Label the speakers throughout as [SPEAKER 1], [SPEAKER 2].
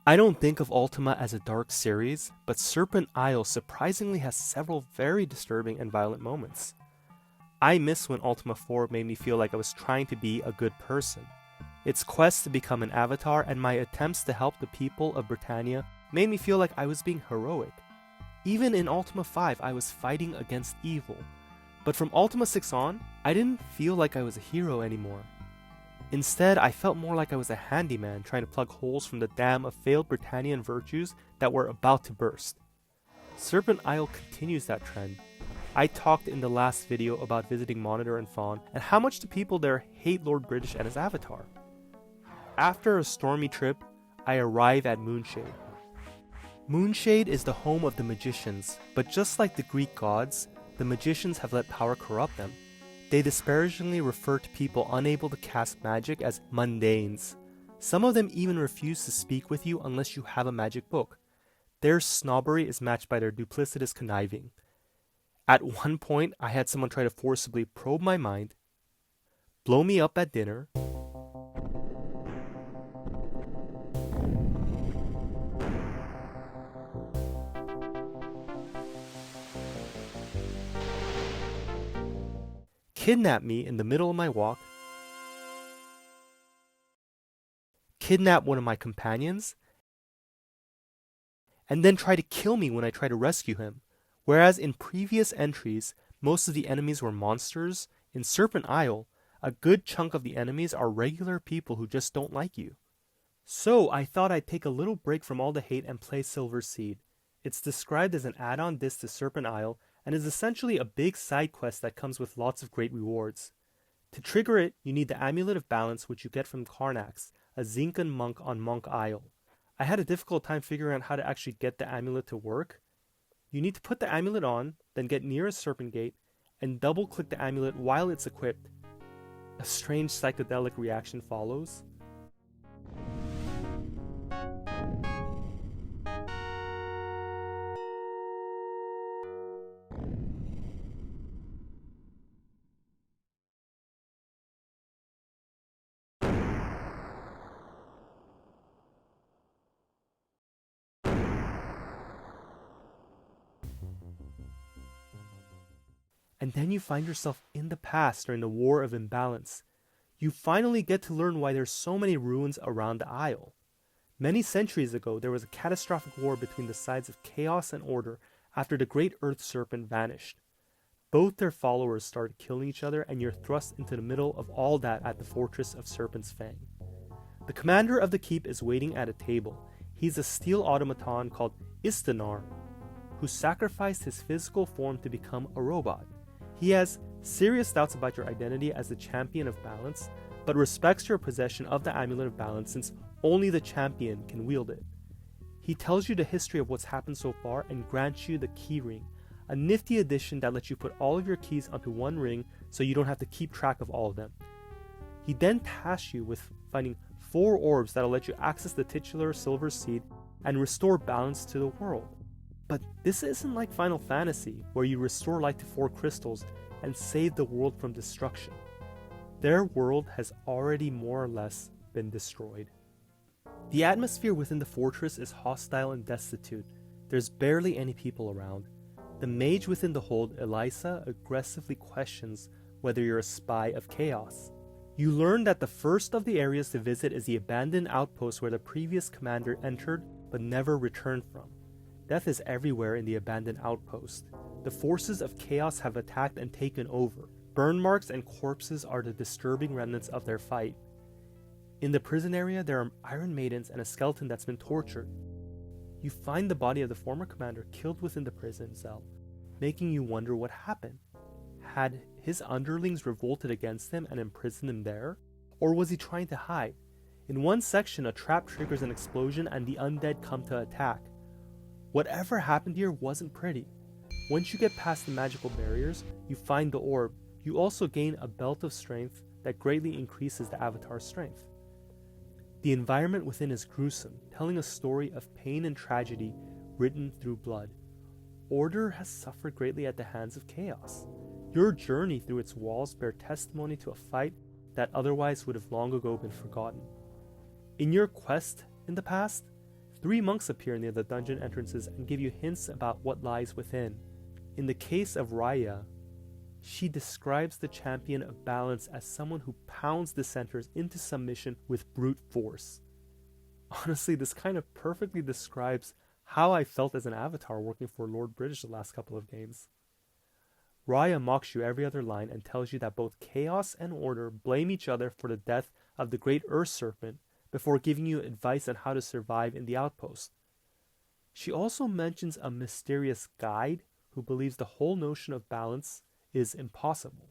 [SPEAKER 1] I don't think of Ultima as a dark series, but Serpent Isle surprisingly has several very disturbing and violent moments. I miss when Ultima 4 made me feel like I was trying to be a good person. Its quest to become an avatar and my attempts to help the people of Britannia made me feel like I was being heroic. Even in Ultima 5, I was fighting against evil. But from Ultima 6 on, I didn't feel like I was a hero anymore. Instead, I felt more like I was a handyman trying to plug holes from the dam of failed Britannian virtues that were about to burst. Serpent Isle continues that trend. I talked in the last video about visiting Monitor and Fawn and how much the people there hate Lord British and his avatar. After a stormy trip, I arrive at Moonshade. Moonshade is the home of the magicians, but just like the Greek gods, the magicians have let power corrupt them. They disparagingly refer to people unable to cast magic as mundanes. Some of them even refuse to speak with you unless you have a magic book. Their snobbery is matched by their duplicitous conniving. At one point, I had someone try to forcibly probe my mind, blow me up at dinner, kidnap me in the middle of my walk, kidnap one of my companions, and then try to kill me when I try to rescue him. Whereas in previous entries, most of the enemies were monsters, in Serpent Isle, a good chunk of the enemies are regular people who just don't like you. So I thought I'd take a little break from all the hate and play Silver Seed. It's described as an add-on disc to Serpent Isle, and is essentially a big side quest that comes with lots of great rewards. To trigger it, you need the Amulet of Balance, which you get from Karnax, a Zincan monk on Monk Isle. I had a difficult time figuring out how to actually get the amulet to work. You need to put the amulet on, then get near a serpent gate, and double-click the amulet while it's equipped. A strange psychedelic reaction follows. And then you find yourself in the past during the War of Imbalance. You finally get to learn why there's so many ruins around the Isle. Many centuries ago, there was a catastrophic war between the sides of Chaos and Order after the Great Earth Serpent vanished. Both their followers started killing each other, and you're thrust into the middle of all that at the Fortress of Serpent's Fang. The commander of the keep is waiting at a table. He's a steel automaton called Istanar, who sacrificed his physical form to become a robot. He has serious doubts about your identity as the champion of balance, but respects your possession of the Amulet of Balance since only the champion can wield it. He tells you the history of what's happened so far and grants you the key ring, a nifty addition that lets you put all of your keys onto one ring so you don't have to keep track of all of them. He then tasks you with finding 4 orbs that'll let you access the titular Silver Seed and restore balance to the world. But this isn't like Final Fantasy, where you restore light to 4 crystals and save the world from destruction. Their world has already more or less been destroyed. The atmosphere within the fortress is hostile and destitute. There's barely any people around. The mage within the hold, Elisa, aggressively questions whether you're a spy of Chaos. You learn that the first of the areas to visit is the abandoned outpost where the previous commander entered but never returned from. Death is everywhere in the abandoned outpost. The forces of Chaos have attacked and taken over. Burn marks and corpses are the disturbing remnants of their fight. In the prison area, there are Iron Maidens and a skeleton that's been tortured. You find the body of the former commander killed within the prison cell, making you wonder what happened. Had his underlings revolted against him and imprisoned him there? Or was he trying to hide? In one section, a trap triggers an explosion and the undead come to attack. Whatever happened here wasn't pretty. Once you get past the magical barriers, you find the orb. You also gain a belt of strength that greatly increases the avatar's strength. The environment within is gruesome, telling a story of pain and tragedy written through blood. Order has suffered greatly at the hands of Chaos. Your journey through its walls bear testimony to a fight that otherwise would have long ago been forgotten. In your quest in the past, 3 monks appear near the dungeon entrances and give you hints about what lies within. In the case of Raya, she describes the champion of balance as someone who pounds dissenters into submission with brute force. Honestly, this kind of perfectly describes how I felt as an avatar working for Lord British the last couple of games. Raya mocks you every other line and tells you that both Chaos and Order blame each other for the death of the great Earth Serpent before giving you advice on how to survive in the outpost. She also mentions a mysterious guide who believes the whole notion of balance is impossible.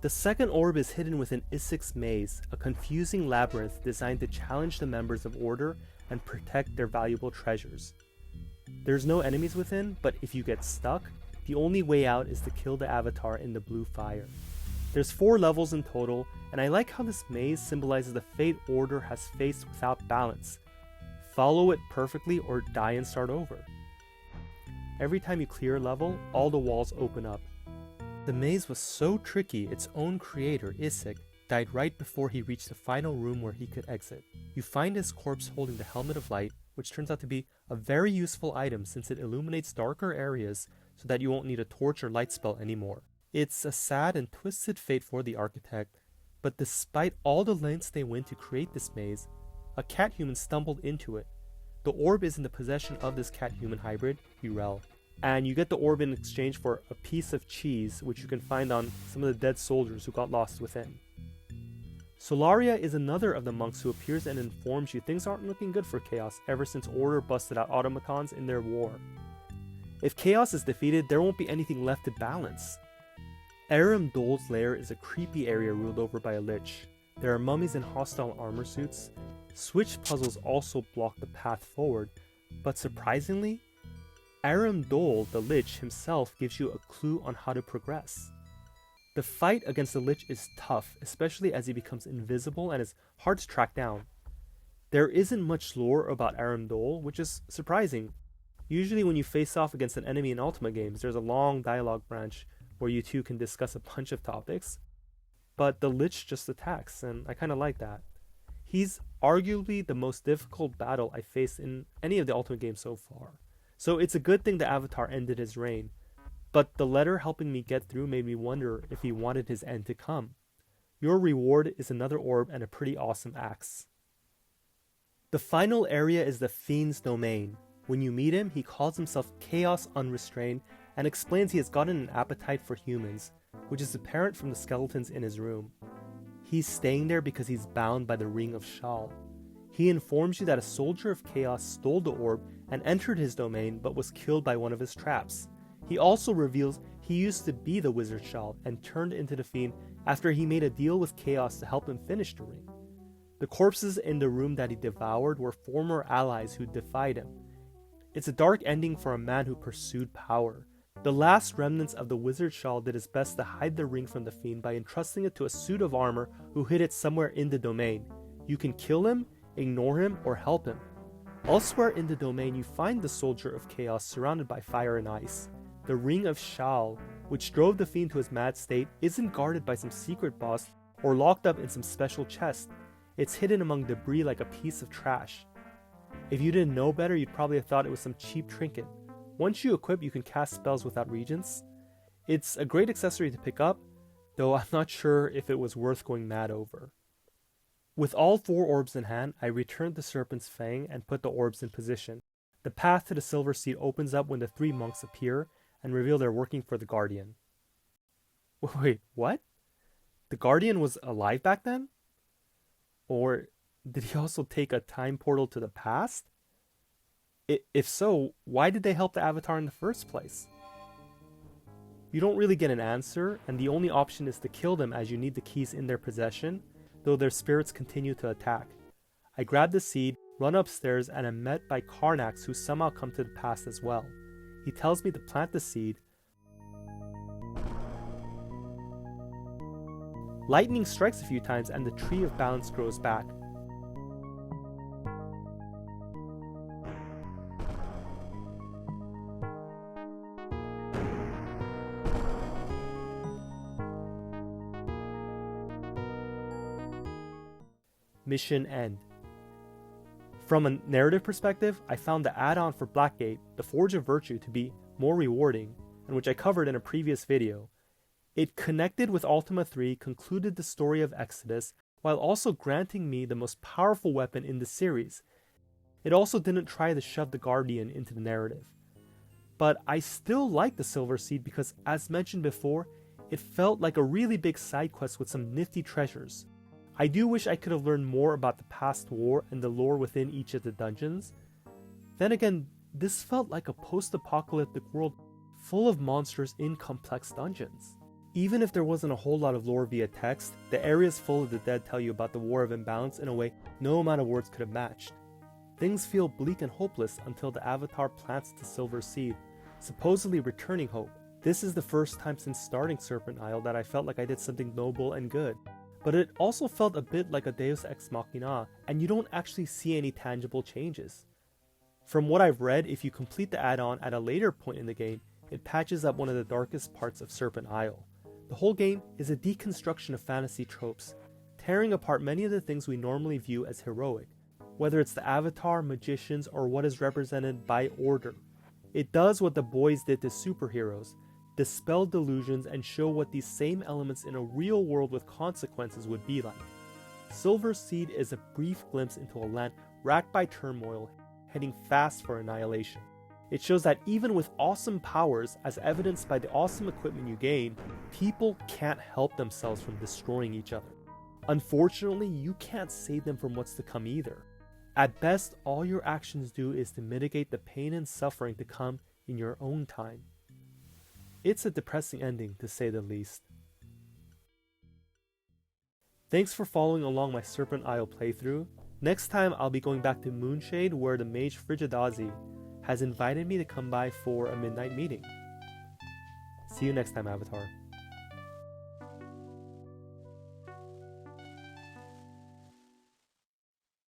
[SPEAKER 1] The second orb is hidden within Issik's maze, a confusing labyrinth designed to challenge the members of Order and protect their valuable treasures. There's no enemies within, but if you get stuck, the only way out is to kill the avatar in the blue fire. There's 4 levels in total, and I like how this maze symbolizes the fate Order has faced without balance. Follow it perfectly or die and start over. Every time you clear a level, all the walls open up. The maze was so tricky, its own creator, Issik, died right before he reached the final room where he could exit. You find his corpse holding the Helmet of Light, which turns out to be a very useful item since it illuminates darker areas so that you won't need a torch or light spell anymore. It's a sad and twisted fate for the architect, but despite all the lengths they went to create this maze, a cat-human stumbled into it. The orb is in the possession of this cat-human hybrid, Urel, and you get the orb in exchange for a piece of cheese, which you can find on some of the dead soldiers who got lost within. Solaria is another of the monks who appears and informs you things aren't looking good for Chaos ever since Order busted out automatons in their war. If Chaos is defeated, there won't be anything left to balance. Aram Dol's lair is a creepy area ruled over by a Lich. There are mummies in hostile armor suits. Switch puzzles also block the path forward, but surprisingly, Aram Dol, the Lich himself, gives you a clue on how to progress. The fight against the Lich is tough, especially as he becomes invisible and is hard to track down. There isn't much lore about Aram Dol, which is surprising. Usually when you face off against an enemy in Ultima games, there's a long dialogue branch where you two can discuss a bunch of topics, but the Lich just attacks, and I kinda like that. He's arguably the most difficult battle I faced in any of the Ultima games so far, so it's a good thing the Avatar ended his reign, but the letter helping me get through made me wonder if he wanted his end to come. Your reward is another orb and a pretty awesome axe. The final area is the Fiend's Domain. When you meet him, he calls himself Chaos Unrestrained and explains he has gotten an appetite for humans, which is apparent from the skeletons in his room. He's staying there because he's bound by the Ring of Shal. He informs you that a soldier of Chaos stole the orb and entered his domain but was killed by one of his traps. He also reveals he used to be the Wizard Shal and turned into the Fiend after he made a deal with Chaos to help him finish the ring. The corpses in the room that he devoured were former allies who defied him. It's a dark ending for a man who pursued power. The last remnants of the Wizard Shal did his best to hide the ring from the Fiend by entrusting it to a suit of armor who hid it somewhere in the domain. You can kill him, ignore him, or help him. Elsewhere in the domain you find the Soldier of Chaos surrounded by fire and ice. The Ring of Shal, which drove the Fiend to his mad state, isn't guarded by some secret boss or locked up in some special chest. It's hidden among debris like a piece of trash. If you didn't know better, you'd probably have thought it was some cheap trinket. Once you equip, you can cast spells without regents. It's a great accessory to pick up, though I'm not sure if it was worth going mad over. With all 4 orbs in hand, I returned the Serpent's Fang and put the orbs in position. The path to the Silver Seed opens up when the 3 monks appear and reveal they're working for the Guardian. Wait, what? The Guardian was alive back then? Or did he also take a time portal to the past? If so, why did they help the Avatar in the first place? You don't really get an answer, and the only option is to kill them as you need the keys in their possession, though their spirits continue to attack. I grab the seed, run upstairs, and am met by Karnax, who somehow come to the past as well. He tells me to plant the seed. Lightning strikes a few times and the Tree of Balance grows back. Mission end. From a narrative perspective, I found the add-on for Blackgate, the Forge of Virtue, to be more rewarding, and which I covered in a previous video. It connected with Ultima 3, concluded the story of Exodus, while also granting me the most powerful weapon in the series. It also didn't try to shove the Guardian into the narrative. But I still like the Silver Seed because, as mentioned before, it felt like a really big side quest with some nifty treasures. I do wish I could have learned more about the past war and the lore within each of the dungeons. Then again, this felt like a post-apocalyptic world full of monsters in complex dungeons. Even if there wasn't a whole lot of lore via text, the areas full of the dead tell you about the War of Imbalance in a way no amount of words could have matched. Things feel bleak and hopeless until the Avatar plants the Silver Seed, supposedly returning hope. This is the first time since starting Serpent Isle that I felt like I did something noble and good. But it also felt a bit like a Deus Ex Machina, and you don't actually see any tangible changes. From what I've read, if you complete the add-on at a later point in the game, it patches up one of the darkest parts of Serpent Isle. The whole game is a deconstruction of fantasy tropes, tearing apart many of the things we normally view as heroic, whether it's the Avatar, magicians, or what is represented by Order. It does what the boys did to superheroes, dispel delusions and show what these same elements in a real world with consequences would be like. Silver Seed is a brief glimpse into a land racked by turmoil, heading fast for annihilation. It shows that even with awesome powers, as evidenced by the awesome equipment you gain, people can't help themselves from destroying each other. Unfortunately, you can't save them from what's to come either. At best, all your actions do is to mitigate the pain and suffering to come in your own time. It's a depressing ending, to say the least. Thanks for following along my Serpent Isle playthrough. Next time I'll be going back to Moonshade, where the mage Frigidazi has invited me to come by for a midnight meeting. See you next time, Avatar.